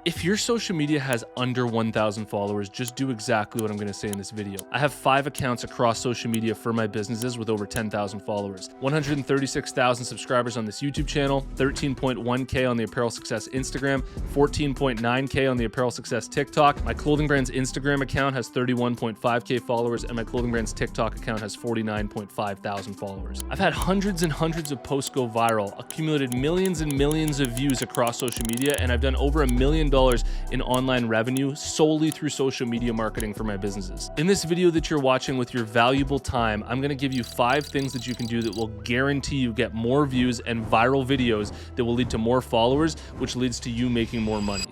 If your social media has under 1,000 followers, just do exactly what I'm going to say in this video. I have 5 accounts across social media for my businesses with over 10,000 followers, 136,000 subscribers on this YouTube channel, 13.1K on the Apparel Success Instagram, 14.9K on the Apparel Success TikTok. My clothing brand's Instagram account has 31.5K followers, and my clothing brand's TikTok account has 49.5 thousand followers. I've had hundreds and hundreds of posts go viral, accumulated millions and millions of views across social media, and I've done over $1 million in online revenue solely through social media marketing for my businesses. In this video that you're watching with your valuable time, I'm gonna give you 5 things that you can do that will guarantee you get more views and viral videos that will lead to more followers, which leads to you making more money.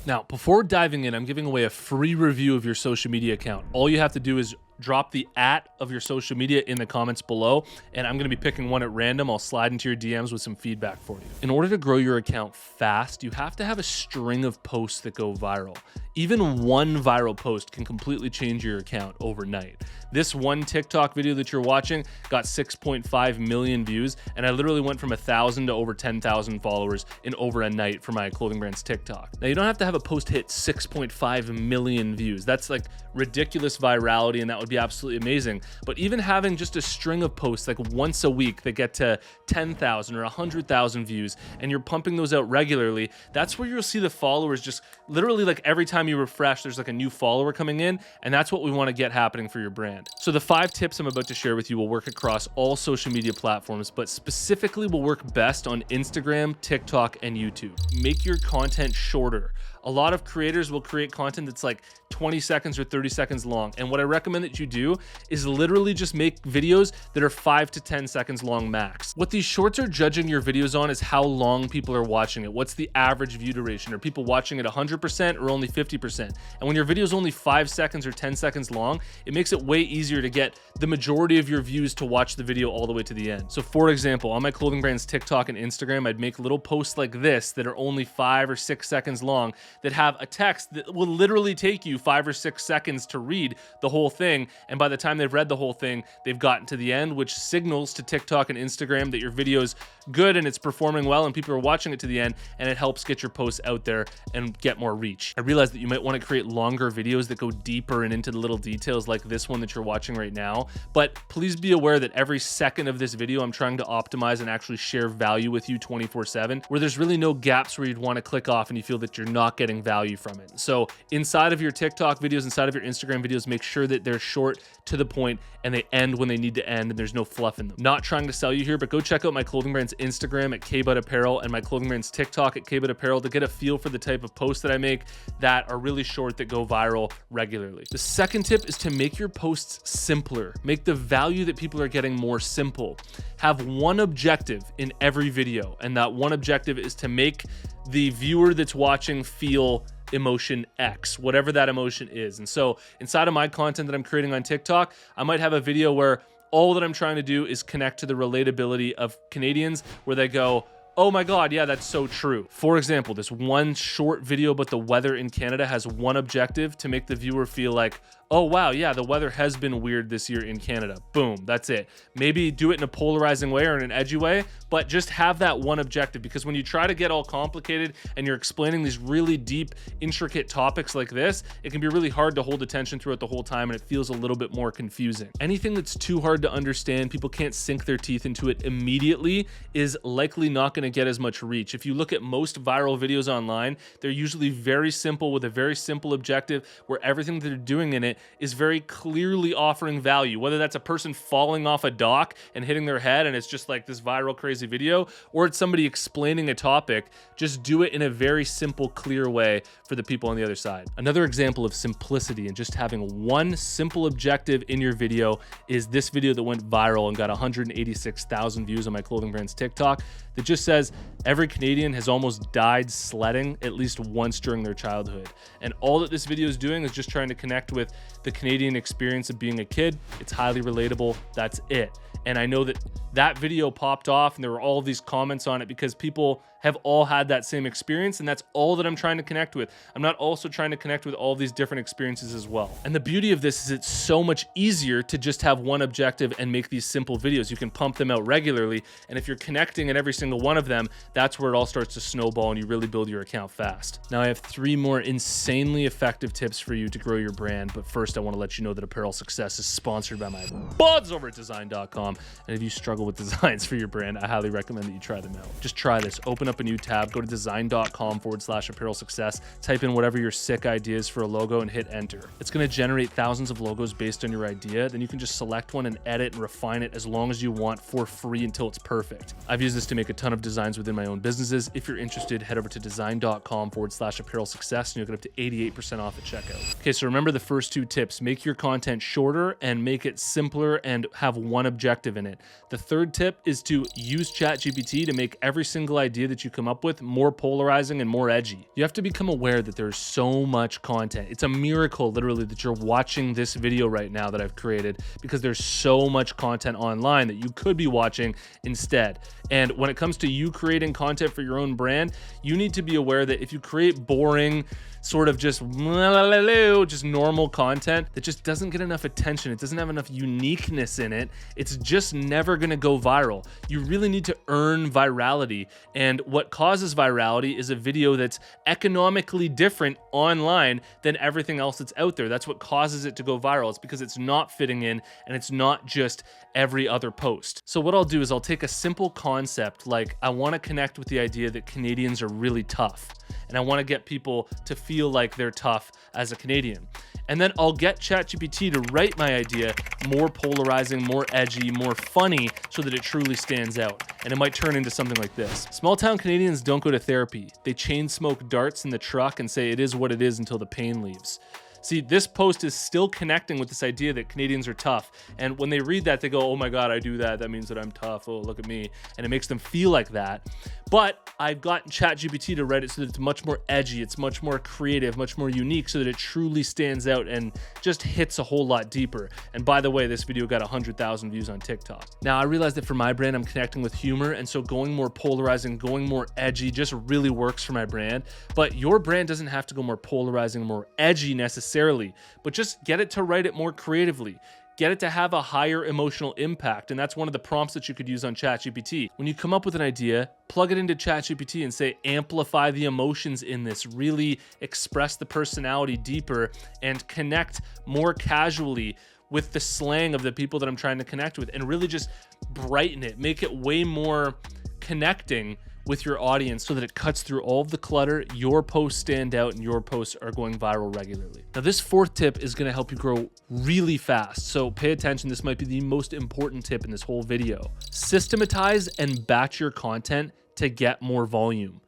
Now, before diving in, I'm giving away a free review of your social media account. All you have to do is drop the @ of your social media in the comments below, and I'm gonna be picking one at random. I'll slide into your DMs with some feedback for you. In order to grow your account fast, you have to have a string of posts that go viral. Even one viral post can completely change your account overnight. This one TikTok video that you're watching got 6.5 million views, and I literally went from 1,000 to over 10,000 followers in over a night for my clothing brand's TikTok. Now, you don't have to have a post hit 6.5 million views. That's like ridiculous virality, and that would be absolutely amazing. But even having just a string of posts like once a week that get to 10,000 or 100,000 views, and you're pumping those out regularly, that's where you'll see the followers just literally, like, every time you refresh, there's like a new follower coming in, and that's what we want to get happening for your brand. So the 5 tips I'm about to share with you will work across all social media platforms, but specifically will work best on Instagram, TikTok, and YouTube. Make your content shorter. A lot of creators will create content that's like 20 seconds or 30 seconds long. And what I recommend that you do is literally just make videos that are 5 to 10 seconds long max. What these shorts are judging your videos on is how long people are watching it. What's the average view duration? Are people watching it 100% or only 50%? And when your video is only 5 seconds or 10 seconds long, it makes it way easier to get the majority of your views to watch the video all the way to the end. So for example, on my clothing brand's TikTok and Instagram, I'd make little posts like this that are only 5 or 6 seconds long that have a text that will literally take you 5 or 6 seconds to read the whole thing. And by the time they've read the whole thing, they've gotten to the end, which signals to TikTok and Instagram that your video's good and it's performing well and people are watching it to the end, and it helps get your posts out there and get more reach. I realize that you might want to create longer videos that go deeper and into the little details like this one that you're watching right now, but please be aware that every second of this video I'm trying to optimize and actually share value with you 24/7, where there's really no gaps where you'd want to click off and you feel that you're not getting value from it. So inside of your TikTok videos, inside of your Instagram videos, make sure that they're short, to the point, and they end when they need to end, and there's no fluff in them. Not trying to sell you here, but go check out my clothing brand's Instagram at Apparel and my clothing brand's TikTok at Apparel to get a feel for the type of posts that I make that are really short, that go viral regularly. The second tip is to make your posts simpler. Make the value that people are getting more simple. Have one objective in every video, and that one objective is to make the viewer that's watching feel emotion X, whatever that emotion is. And so inside of my content that I'm creating on TikTok, I might have a video where all that I'm trying to do is connect to the relatability of Canadians, where they go, oh my God, yeah, that's so true. For example, this one short video about the weather in Canada has one objective: to make the viewer feel like, oh wow, yeah, the weather has been weird this year in Canada. Boom, that's it. Maybe do it in a polarizing way or in an edgy way, but just have that one objective, because when you try to get all complicated and you're explaining these really deep, intricate topics like this, it can be really hard to hold attention throughout the whole time, and it feels a little bit more confusing. Anything that's too hard to understand, people can't sink their teeth into it immediately, is likely not gonna get as much reach. If you look at most viral videos online, they're usually very simple with a very simple objective, where everything that they're doing in it is very clearly offering value, whether that's a person falling off a dock and hitting their head and it's just like this viral crazy video, or it's somebody explaining a topic. Just do it in a very simple, clear way for the people on the other side. Another example of simplicity and just having one simple objective in your video is this video that went viral and got 186,000 views on my clothing brand's TikTok, that just says every Canadian has almost died sledding at least once during their childhood. And all that this video is doing is just trying to connect with the Canadian experience of being a kid. It's highly relatable. That's it. And I know that that video popped off and there were all of these comments on it because people have all had that same experience, and that's all that I'm trying to connect with. I'm not also trying to connect with all these different experiences as well. And the beauty of this is it's so much easier to just have one objective and make these simple videos. You can pump them out regularly, and if you're connecting in every single one of them, that's where it all starts to snowball and you really build your account fast. Now I have 3 more insanely effective tips for you to grow your brand, but first I want to let you know that Apparel Success is sponsored by my buds over at design.com, and if you struggle with designs for your brand, I highly recommend that you try them out. Just try this. Open up a new tab, go to design.com/apparel success, type in whatever your sick idea is for a logo and hit enter. It's going to generate thousands of logos based on your idea. Then you can just select one and edit and refine it as long as you want for free until it's perfect. I've used this to make a ton of designs within my own businesses. If you're interested, head over to design.com/apparel success and you'll get up to 88% off at checkout. Okay, so remember the first 2 tips. Make your content shorter and make it simpler and have one objective in it. The third tip is to use ChatGPT to make every single idea that you come up with more polarizing and more edgy. You have to become aware that there's so much content. It's a miracle literally that you're watching this video right now that I've created, because there's so much content online that you could be watching instead. And when it comes to you creating content for your own brand, you need to be aware that if you create boring, sort of just normal content that just doesn't get enough attention, it doesn't have enough uniqueness in it, it's just never gonna go viral. You really need to earn virality. And what causes virality is a video that's economically different online than everything else that's out there. That's what causes it to go viral. It's because it's not fitting in and it's not just every other post. So what I'll do is I'll take a simple concept, like I wanna connect with the idea that Canadians are really tough. And I want to get people to feel like they're tough as a Canadian. And then I'll get ChatGPT to write my idea more polarizing, more edgy, more funny, so that it truly stands out. And it might turn into something like this. Small town Canadians don't go to therapy. They chain smoke darts in the truck and say it is what it is until the pain leaves. See, this post is still connecting with this idea that Canadians are tough. And when they read that, they go, oh my God, I do that. That means that I'm tough. Oh, look at me. And it makes them feel like that. But I've gotten ChatGPT to write it so that it's much more edgy. It's much more creative, much more unique, so that it truly stands out and just hits a whole lot deeper. And by the way, this video got 100,000 views on TikTok. Now, I realize that for my brand, I'm connecting with humor. And so going more polarizing, going more edgy just really works for my brand. But your brand doesn't have to go more polarizing, more edgy necessarily, but just get it to write it more creatively. Get it to have a higher emotional impact. And that's one of the prompts that you could use on ChatGPT. When you come up with an idea, plug it into ChatGPT and say, amplify the emotions in this, really express the personality deeper and connect more casually with the slang of the people that I'm trying to connect with, and really just brighten it, make it way more connecting with your audience so that it cuts through all of the clutter. Your posts stand out and your posts are going viral regularly. Now, this 4th tip is going to help you grow really fast. So pay attention. This might be the most important tip in this whole video. Systematize and batch your content to get more volume.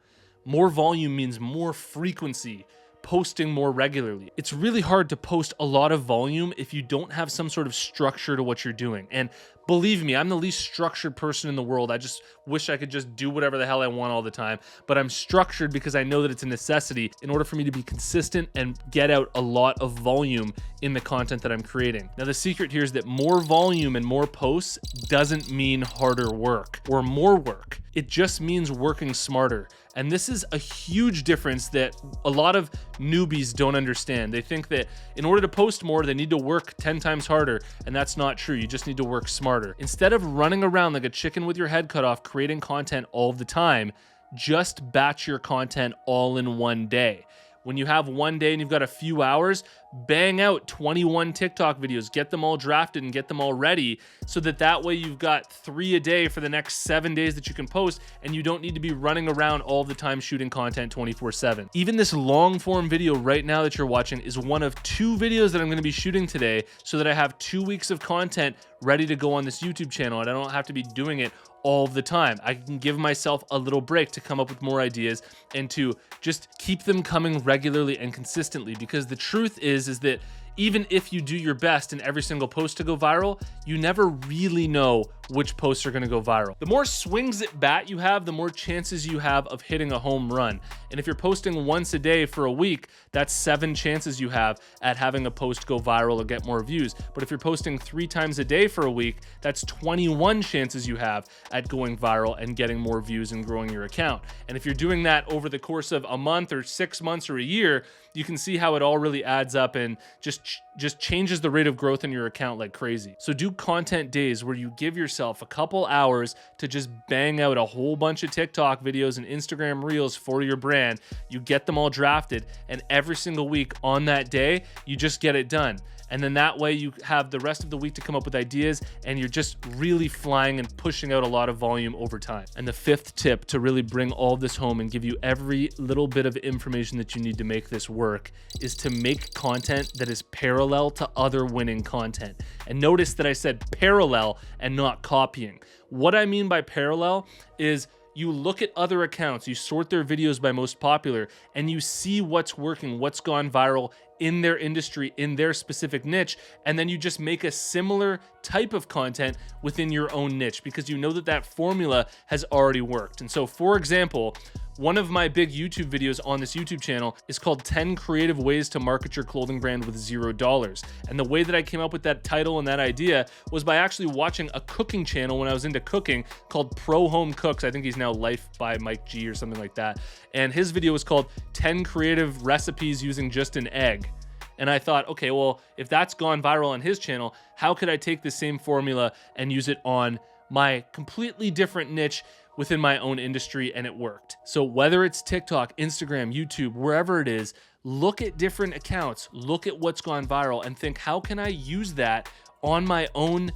More volume means more frequency, posting more regularly. It's really hard to post a lot of volume if you don't have some sort of structure to what you're doing. And believe me, I'm the least structured person in the world. I just wish I could just do whatever the hell I want all the time. But I'm structured because I know that it's a necessity in order for me to be consistent and get out a lot of volume in the content that I'm creating. Now, the secret here is that more volume and more posts doesn't mean harder work or more work. It just means working smarter. And this is a huge difference that a lot of newbies don't understand. They think that in order to post more, they need to work 10 times harder. And that's not true. You just need to work smarter. Instead of running around like a chicken with your head cut off, creating content all the time, just batch your content all in one day. When you have one day and you've got a few hours, bang out 21 TikTok videos, get them all drafted and get them all ready, so that way you've got 3 a day for the next 7 days that you can post, and you don't need to be running around all the time shooting content 24/7. Even this long form video right now that you're watching is one of 2 videos that I'm going to be shooting today, so that I have 2 weeks of content ready to go on this YouTube channel, and I don't have to be doing it all the time. I can give myself a little break to come up with more ideas and to just keep them coming regularly and consistently, because the truth is that even if you do your best in every single post to go viral, you never really know which posts are going to go viral. The more swings at bat you have, the more chances you have of hitting a home run. And if you're posting once a day for a week, that's 7 chances you have at having a post go viral or get more views. But if you're posting 3 times a day for a week, that's 21 chances you have at going viral and getting more views and growing your account. And if you're doing that over the course of a month or 6 months or a year, you can see how it all really adds up and just changes the rate of growth in your account like crazy. So do content days where you give yourself a couple hours to just bang out a whole bunch of TikTok videos and Instagram reels for your brand. You get them all drafted, and every single week on that day, you just get it done. And then that way you have the rest of the week to come up with ideas, and you're just really flying and pushing out a lot of volume over time. And the 5th tip to really bring all of this home and give you every little bit of information that you need to make this work is to make content that is parallel to other winning content. And notice that I said parallel and not copying. What I mean by parallel is you look at other accounts, you sort their videos by most popular, and you see what's working, what's gone viral in their industry, in their specific niche, and then you just make a similar type of content within your own niche because you know that that formula has already worked. And so, for example, one of my big YouTube videos on this YouTube channel is called 10 Creative Ways to Market Your Clothing Brand with $0. And the way that I came up with that title and that idea was by actually watching a cooking channel when I was into cooking called Pro Home Cooks. I think he's now Life by Mike G or something like that. And his video was called 10 Creative Recipes Using Just an Egg. And I thought, okay, well, if that's gone viral on his channel, how could I take the same formula and use it on my completely different niche within my own industry? And it worked. So whether it's TikTok, Instagram, YouTube, wherever it is, look at different accounts, look at what's gone viral and think, how can I use that on my own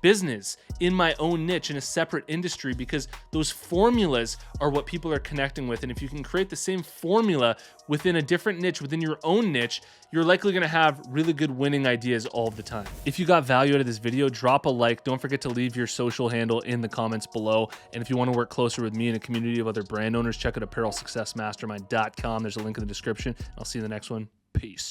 business, in my own niche, in a separate industry? Because those formulas are what people are connecting with. And if you can create the same formula within a different niche, within your own niche, you're likely going to have really good winning ideas all the time. If you got value out of this video, drop a like. Don't forget to leave your social handle in the comments below. And if you want to work closer with me and a community of other brand owners, check out apparelsuccessmastermind.com. There's a link in the description. I'll see you in the next one. Peace.